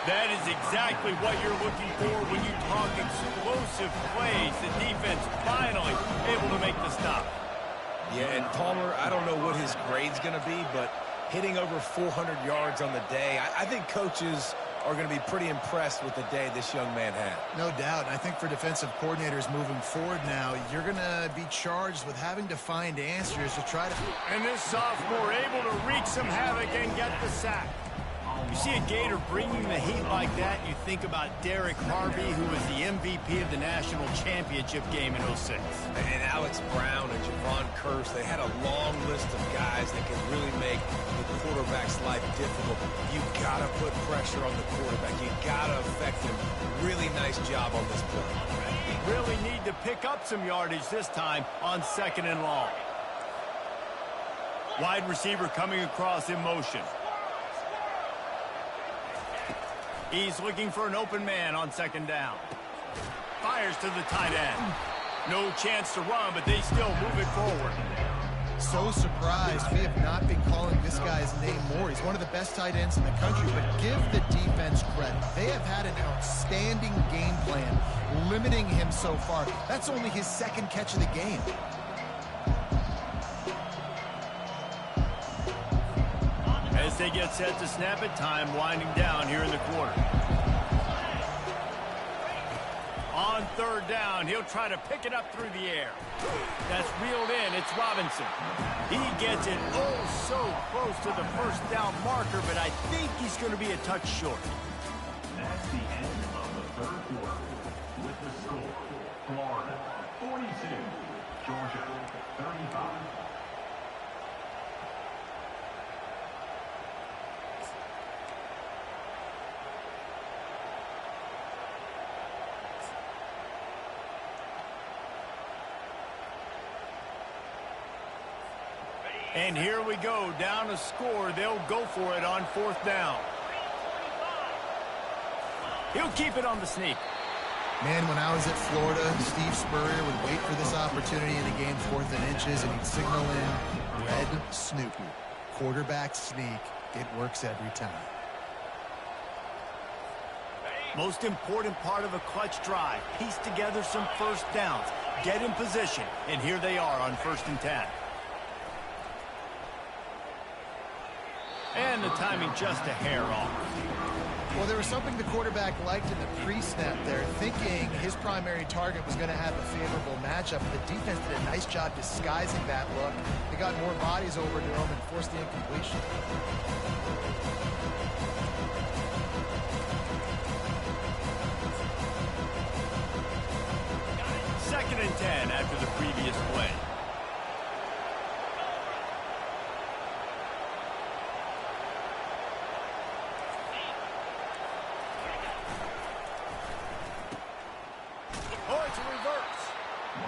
That is exactly what you're looking for when you talk explosive plays. The defense finally able to make the stop. Yeah, and Palmer, I don't know what his grade's going to be, but hitting over 400 yards on the day, I think coaches are going to be pretty impressed with the day this young man had. No doubt. I think for defensive coordinators moving forward now, you're going to be charged with having to find answers to try to... And this sophomore able to wreak some havoc and get the sack. You see a Gator bringing the heat like that, you think about Derek Harvey, who was the MVP of the national championship game in '06. And Alex Brown and Javon Curse, they had a long list of guys that could really make the quarterback's life difficult. You got to put pressure on the quarterback. You got to affect him. Really nice job on this play. Really need to pick up some yardage this time on 2nd and long. Wide receiver coming across in motion. He's looking for an open man on 2nd down. Fires to the tight end. No chance to run, but they still move it forward. So surprised we have not been calling this guy's name more. He's one of the best tight ends in the country, but give the defense credit. They have had an outstanding game plan, limiting him so far. That's only his 2nd catch of the game. As they get set to snap it, time winding down here in the quarter. On 3rd down, he'll try to pick it up through the air. That's reeled in. It's Robinson. He gets it so close to the 1st down marker, but I think he's going to be a touch short. That's the end of the 3rd quarter. With the score, Florida 42, Georgia 35. And here we go, down a score. They'll go for it on 4th down. He'll keep it on the sneak. Man, when I was at Florida, Steve Spurrier would wait for this opportunity in a game 4th and inches, and he'd signal in red Snoopy. Quarterback sneak. It works every time. Most important part of a clutch drive. Piece together some 1st downs. Get in position. And here they are on 1st and 10. And the timing just a hair off. Well, there was something the quarterback liked in the pre-snap there, thinking his primary target was going to have a favorable matchup. The defense did a nice job disguising that look. They got more bodies over to him and forced the incompletion. 2nd and 10 after the previous play.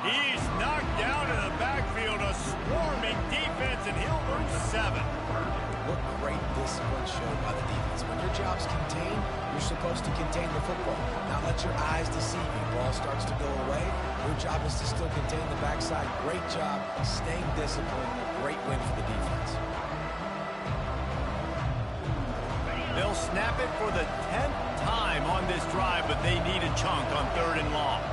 He's knocked down in the backfield, a swarming defense, and he'll lose 7. What great discipline showed by the defense. When your job's contained, you're supposed to contain the football. Not let your eyes deceive you. Ball starts to go away. Your job is to still contain the backside. Great job staying disciplined. Great win for the defense. They'll snap it for the 10th time on this drive, but they need a chunk on 3rd and long.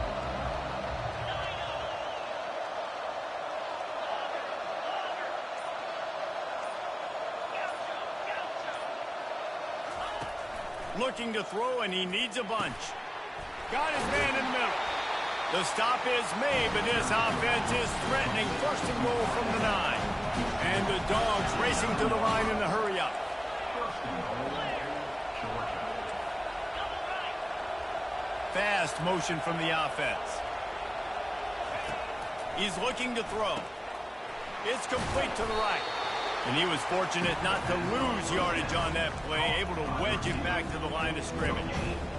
Looking to throw, and he needs a bunch. Got his man in the middle. The stop is made, but this offense is threatening. 1st and goal from the 9. And the Dogs racing to the line in the hurry-up. Fast motion from the offense. He's looking to throw. It's complete to the right. And he was fortunate not to lose yardage on that play, able to wedge it back to the line of scrimmage.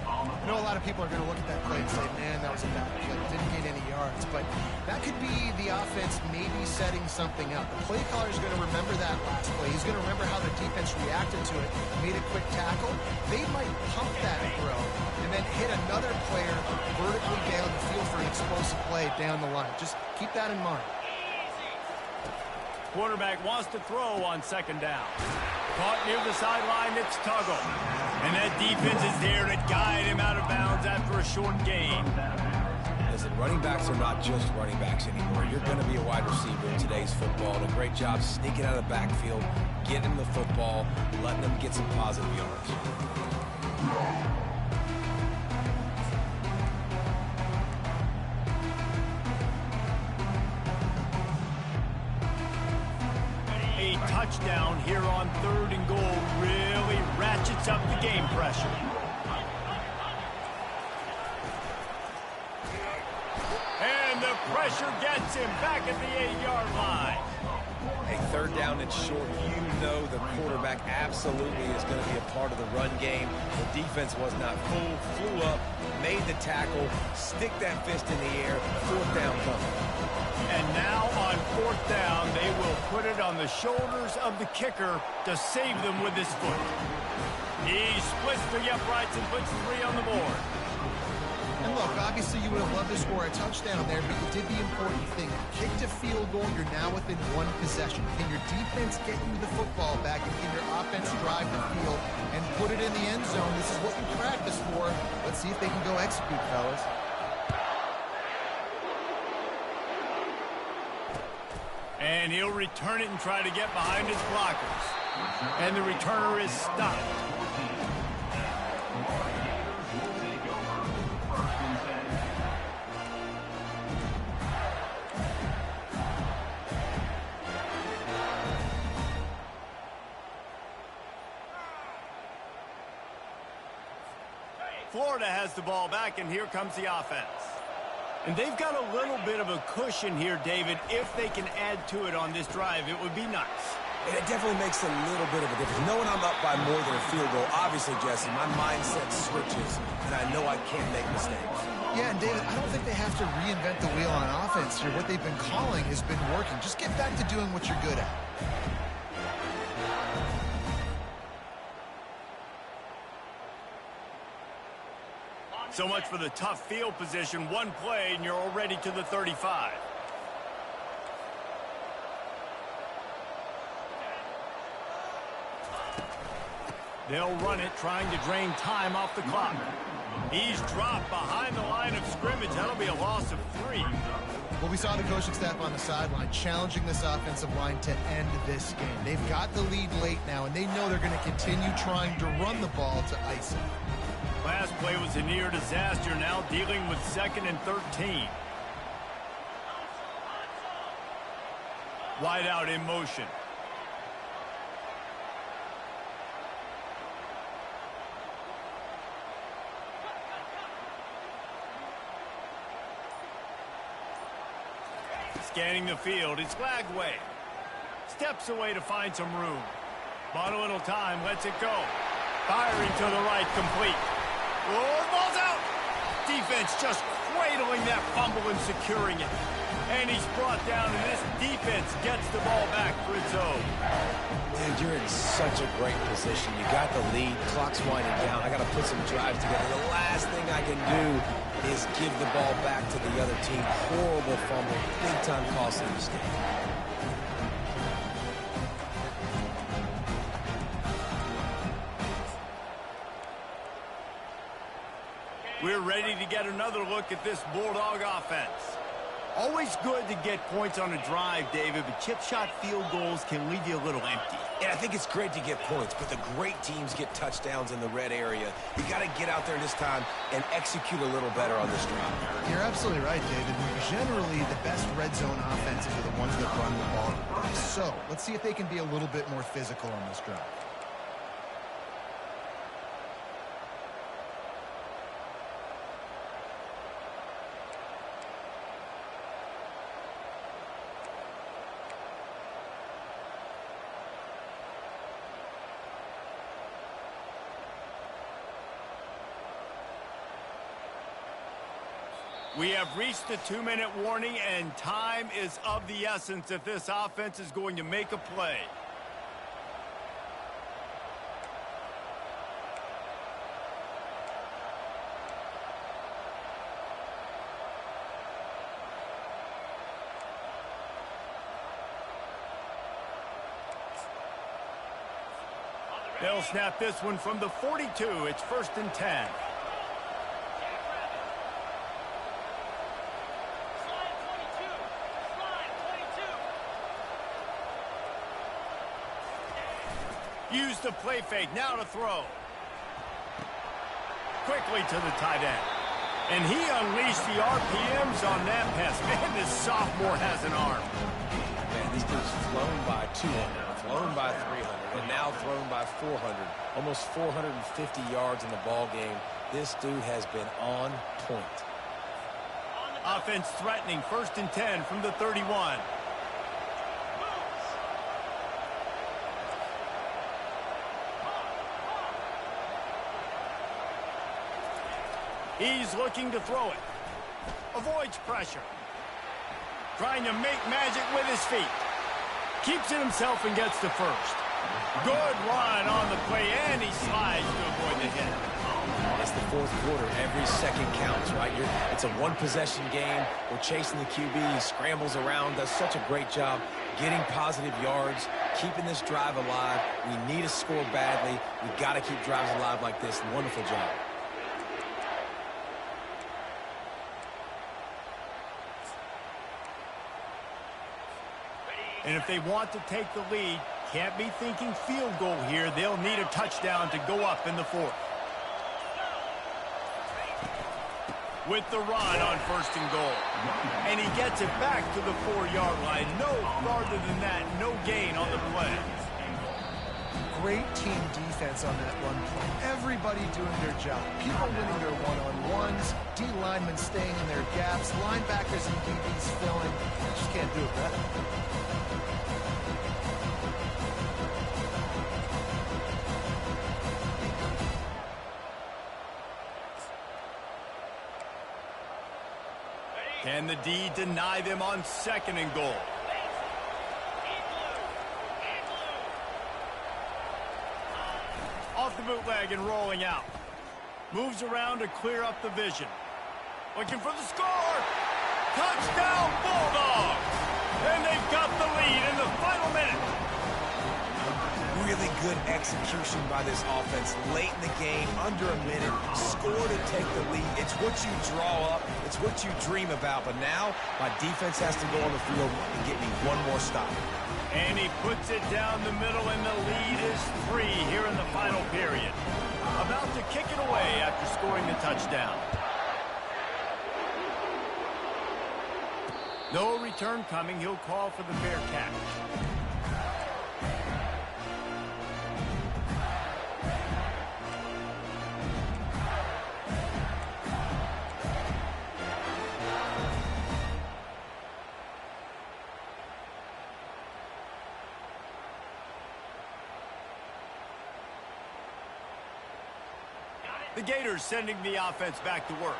I know a lot of people are going to look at that play and say, man, that was a bad play. Didn't gain any yards. But that could be the offense maybe setting something up. The play caller is going to remember that last play. He's going to remember how the defense reacted to it, made a quick tackle. They might pump that throw and then hit another player vertically down the field for an explosive play down the line. Just keep that in mind. Quarterback wants to throw on 2nd down. Caught near the sideline, it's Tuggle. And that defense is there to guide him out of bounds after a short gain. Listen, running backs are not just running backs anymore. You're going to be a wide receiver in today's football. And a great job sneaking out of the backfield, getting the football, letting them get some positive yards. touchdown here on 3rd and goal really ratchets up the game pressure. And the pressure gets him back at the 8-yard line. A 3rd down and short, you know the quarterback absolutely is going to be a part of the run game. The defense was not fooled, flew up, made the tackle, stick that fist in the air, 4th down coming. And now on 4th down, they will put it on the shoulders of the kicker to save them with his foot. He splits the uprights and puts 3 on the board. And look, obviously you would have loved to score a touchdown there, but you did the important thing. You kicked a field goal, you're now within 1 possession. Can your defense get you the football back, and can your offense drive the field and put it in the end zone? This is what you practice for. Let's see if they can go execute, fellas. And he'll return it and try to get behind his blockers. And the returner is stopped. Florida has the ball back, and here comes the offense. And they've got a little bit of a cushion here, David. If they can add to it on this drive, it would be nice. And it definitely makes a little bit of a difference. Knowing I'm up by more than a field goal, obviously, Jesse, my mindset switches, and I know I can't make mistakes. Yeah, and David, I don't think they have to reinvent the wheel on offense here. What they've been calling has been working. Just get back to doing what you're good at. So much for the tough field position. 1 play, and you're already to the 35. They'll run it, trying to drain time off the clock. He's dropped behind the line of scrimmage. That'll be a loss of 3. Well, we saw the coaching staff on the sideline challenging this offensive line to end this game. They've got the lead late now, and they know they're going to continue trying to run the ball to ice it. Last play was a near disaster. Now dealing with 2nd and 13. Wide out in motion. Scanning the field, it's Lagway. Steps away to find some room. Bought a little time, lets it go. Firing to the right, complete. Oh, ball's out! Defense just cradling that fumble and securing it. And he's brought down, and this defense gets the ball back for its own. Dude, you're in such a great position. You got the lead, clock's winding down. I got to put some drives together. The last thing I can do is give the ball back to the other team. Horrible fumble, big-time costly mistake. We're ready to get another look at this Bulldog offense. Always good to get points on a drive, David, but chip shot field goals can leave you a little empty. Yeah, I think it's great to get points, but the great teams get touchdowns in the red area. You got to get out there this time and execute a little better on this drive. You're absolutely right, David. Generally, the best red zone offenses are the ones that run the ball. So, let's see if they can be a little bit more physical on this drive. We have reached the 2-minute warning, and time is of the essence if this offense is going to make a play. They'll snap this one from the 42. It's 1st and 10. Use the play fake, now to throw. Quickly to the tight end. And he unleashed the RPMs on that pass. Man, this sophomore has an arm. Man, This dude's flown by 200, flown by 300, and now thrown by 400. Almost 450 yards in the ball game. This dude has been on point. Offense threatening, 1st and 10 from the 31. He's looking to throw it. Avoids pressure. Trying to make magic with his feet. Keeps it himself and gets to first. Good run on the play, and he slides to avoid the hit. It's the 4th quarter. Every second counts, right? It's a one-possession game. We're chasing the QB. He scrambles around, does such a great job getting positive yards, keeping this drive alive. We need to score badly. We got to keep drives alive like this. Wonderful job. And if they want to take the lead, can't be thinking field goal here. They'll need a touchdown to go up in the 4th. With the run on 1st and goal. And he gets it back to the 4-yard line. No farther than that. No gain on the play. Great team defense on that run play. Everybody doing their job. People winning their one-on-ones. D linemen staying in their gaps. Linebackers and DBs filling. Just can't do it better. Can the D deny them on 2nd and goal? Off the bootleg and rolling out. Moves around to clear up the vision. Looking for the score. Touchdown Bulldogs! And they've got the lead in the final minute. Really good execution by this offense late in the game, under a minute, score to take the lead. It's what you draw up, it's what you dream about, but now my defense has to go on the field and get me one more stop. And he puts it down the middle, and the lead is 3 here in the final period. About to kick it away after scoring the touchdown. No return coming. He'll call for the fair catch. The Gators sending the offense back to work.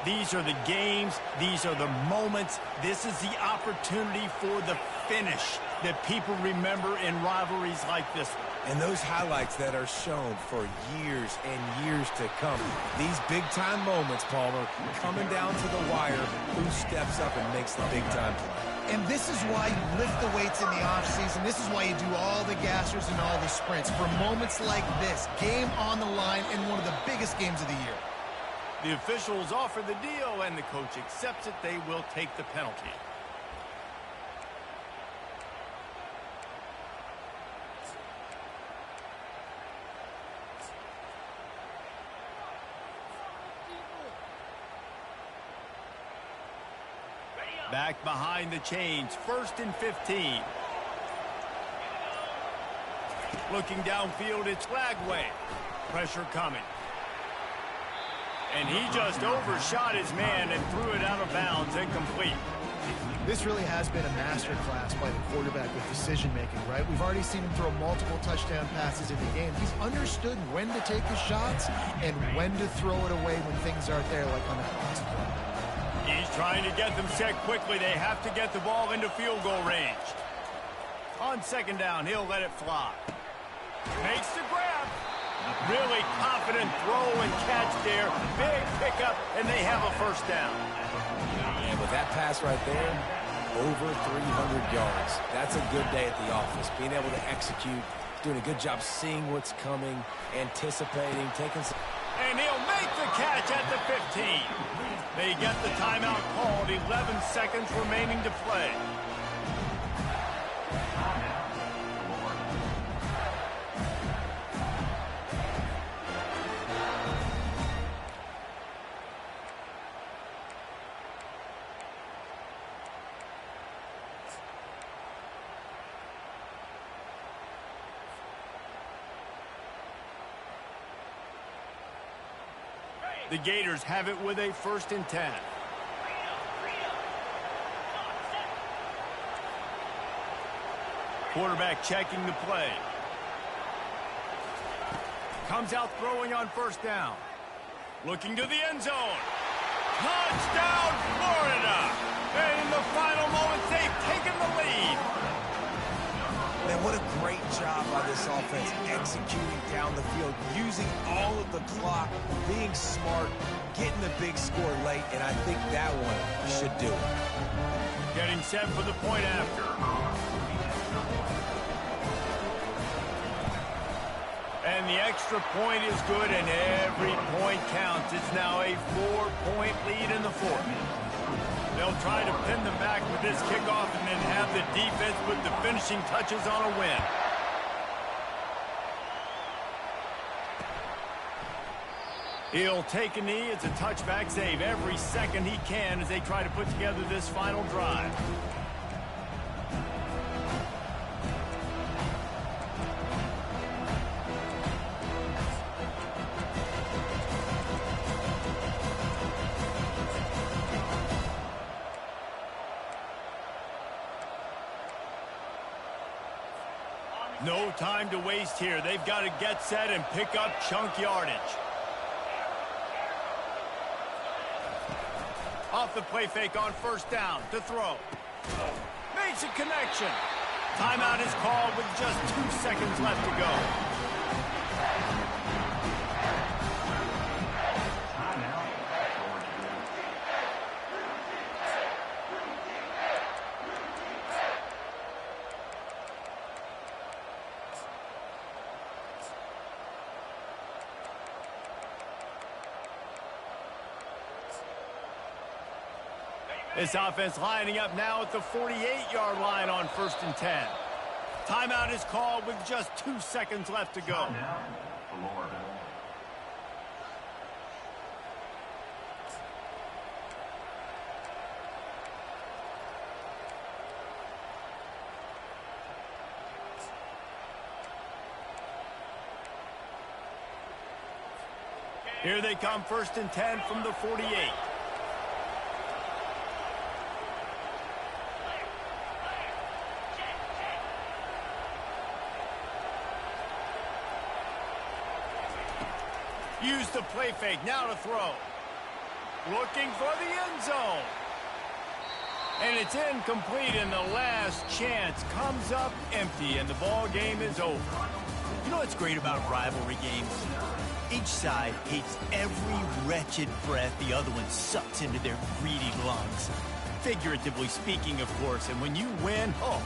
These are the games. These are the moments. This is the opportunity for the finish that people remember in rivalries like this one. And those highlights that are shown for years and years to come. These big-time moments, Palmer, coming down to the wire, who steps up and makes the big-time play. And this is why you lift the weights in the offseason. This is why you do all the gassers and all the sprints. For moments like this, game on the line in one of the biggest games of the year. The officials offer the deal, and the coach accepts it. They will take the penalty. Back behind the chains, 1st and 15. Looking downfield, it's Lagway. Pressure coming. And he just overshot his man and threw it out of bounds, incomplete. This really has been a masterclass by the quarterback with decision-making, right? We've already seen him throw multiple touchdown passes in the game. He's understood when to take his shots and when to throw it away when things aren't there, like on that last play. He's trying to get them set quickly. They have to get the ball into field goal range. On 2nd down, he'll let it fly. Makes the grab. Really confident throw and catch there. Big pickup, and they have a 1st down. And with that pass right there, over 300 yards. That's a good day at the office. Being able to execute, doing a good job seeing what's coming, anticipating, taking some... And he'll make the catch at the 15. They get the timeout called. 11 seconds remaining to play. The Gators have it with a 1st and 10. Quarterback checking the play. Comes out throwing on 1st down. Looking to the end zone. Touchdown, Florida! And in the final moments, they've taken the lead. Man, what a great job by this offense executing down the field, using all of the clock, being smart, getting the big score late, and I think that one should do it. Getting set for the point after. And the extra point is good, and every point counts. It's now a 4-point lead in the 4th. They'll try to pin them back with this kickoff and then have the defense put the finishing touches on a win. He'll take a knee. It's a touchback save every second he can as they try to put together this final drive. No time to waste here. They've got to get set and pick up chunk yardage. Off the play fake on 1st down to throw. Makes a connection. Timeout is called with just 2 seconds left to go. This offense lining up now at the 48-yard line on 1st and 10. Timeout is called with just 2 seconds left to go. Here they come, 1st and 10 from the 48. Use the play fake, now to throw. Looking for the end zone. And it's incomplete, and the last chance comes up empty, and the ball game is over. You know what's great about rivalry games? Each side hates every wretched breath the other one sucks into their greedy lungs. Figuratively speaking, of course, and when you win, oh,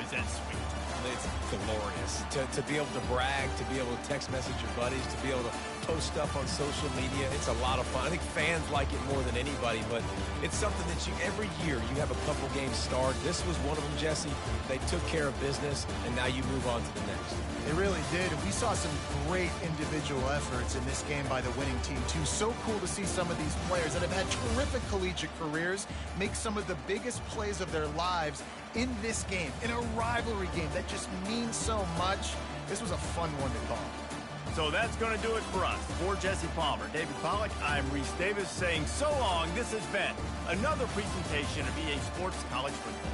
is that sweet. It's glorious to be able to brag, to be able to text message your buddies, to be able to post stuff on social media. It's a lot of fun. I think fans like it more than anybody, but it's something that every year you have a couple games start. This was one of them, Jesse. They took care of business, and now you move on to the next. They really did. And we saw some great individual efforts in this game by the winning team, too. So cool to see some of these players that have had terrific collegiate careers make some of the biggest plays of their lives in this game, in a rivalry game that just means so much. This was a fun one to call. So that's going to do it for us. For Jesse Palmer, David Pollack, I'm Reese Davis saying so long. This has been another presentation of EA Sports College Football.